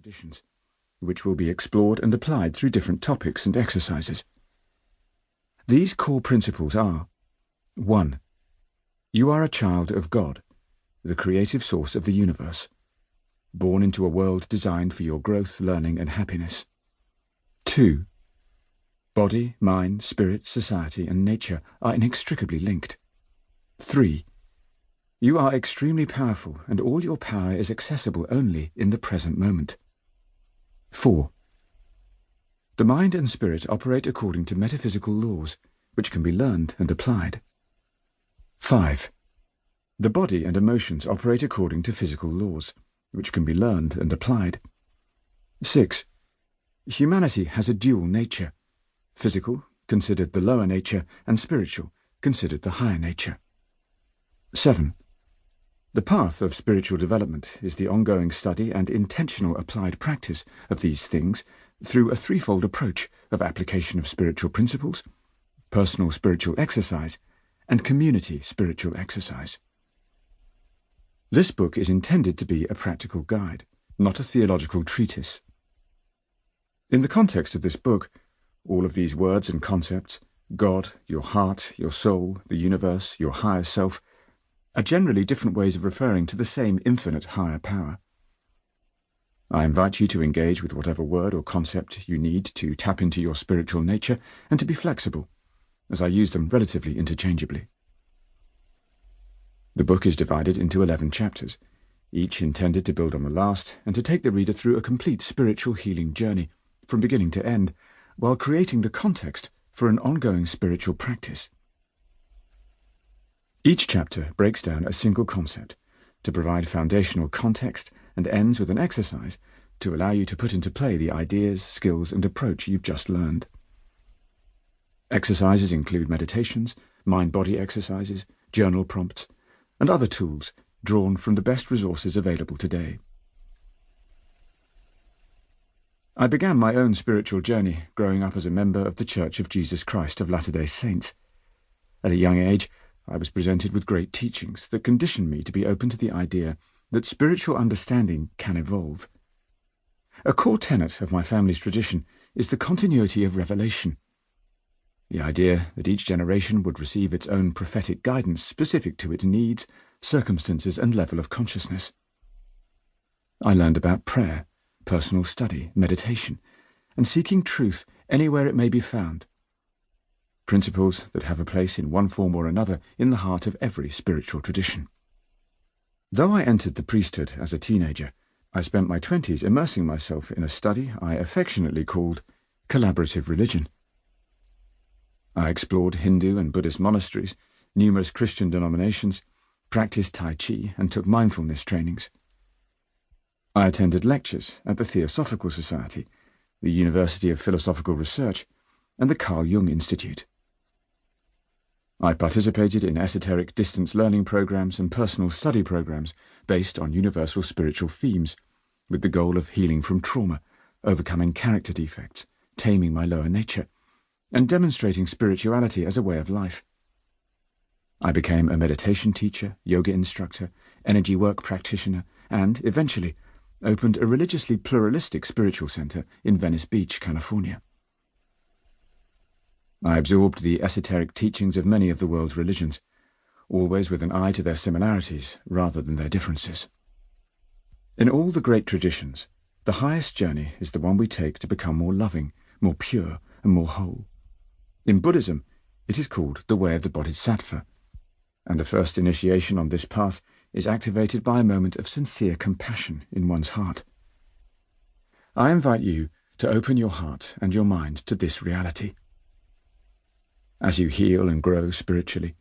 traditions, which will be explored and applied through different topics and exercises. These core principles are: 1. You are a child of God, the creative source of the universe, born into a world designed for your growth, learning, and happiness. 2. Body, mind, spirit, society, and nature are inextricably linked. 3. You are extremely powerful, and all your power is accessible only in the present moment. 4. The mind and spirit operate according to metaphysical laws, which can be learned and applied. 5. The body and emotions operate according to physical laws, which can be learned and applied. 6. Humanity has a dual nature: physical, considered the lower nature, and spiritual, considered the higher nature. 7. The path of spiritual development is the ongoing study and intentional applied practice of these things through a threefold approach of application of spiritual principles, personal spiritual exercise, and community spiritual exercise. This book is intended to be a practical guide, not a theological treatise. In the context of this book, all of these words and concepts, God, your heart, your soul, the universe, your higher self, are generally different ways of referring to the same infinite higher power. I invite you to engage with whatever word or concept you need to tap into your spiritual nature and to be flexible, as I use them relatively interchangeably. The book is divided into 11 chapters, each intended to build on the last and to take the reader through a complete spiritual healing journey from beginning to end, while creating the context for an ongoing spiritual practice. Each chapter breaks down a single concept to provide foundational context and ends with an exercise to allow you to put into play the ideas, skills, and approach you've just learned. Exercises include meditations, mind-body exercises, journal prompts, and other tools drawn from the best resources available today. I began my own spiritual journey growing up as a member of the Church of Jesus Christ of Latter-day Saints. At a young age, I was presented with great teachings that conditioned me to be open to the idea that spiritual understanding can evolve. A core tenet of my family's tradition is the continuity of revelation. The idea that each generation would receive its own prophetic guidance specific to its needs, circumstances, and level of consciousness. I learned about prayer, personal study, meditation, and seeking truth anywhere it may be found. Principles that have a place in one form or another in the heart of every spiritual tradition. Though I entered the priesthood as a teenager, I spent my 20s immersing myself in a study I affectionately called collaborative religion. I explored Hindu and Buddhist monasteries, numerous Christian denominations, practiced Tai Chi, and took mindfulness trainings. I attended lectures at the Theosophical Society, the University of Philosophical Research, and the Carl Jung Institute. I participated in esoteric distance learning programs and personal study programs based on universal spiritual themes, with the goal of healing from trauma, overcoming character defects, taming my lower nature, and demonstrating spirituality as a way of life. I became a meditation teacher, yoga instructor, energy work practitioner, and, eventually, opened a religiously pluralistic spiritual center in Venice Beach, California. I absorbed the esoteric teachings of many of the world's religions, always with an eye to their similarities rather than their differences. In all the great traditions, the highest journey is the one we take to become more loving, more pure, and more whole. In Buddhism, it is called the way of the Bodhisattva, and the first initiation on this path is activated by a moment of sincere compassion in one's heart. I invite you to open your heart and your mind to this reality. As you heal and grow spiritually,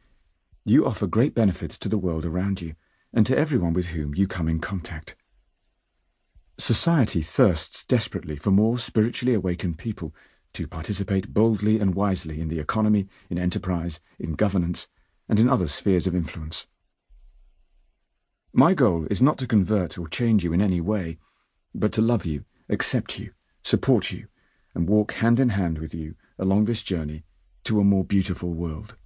you offer great benefits to the world around you and to everyone with whom you come in contact. Society thirsts desperately for more spiritually awakened people to participate boldly and wisely in the economy, in enterprise, in governance, and in other spheres of influence. My goal is not to convert or change you in any way, but to love you, accept you, support you, and walk hand in hand with you along this journey to a more beautiful world.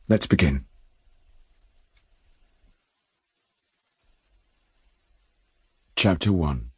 Let's begin. Chapter 1.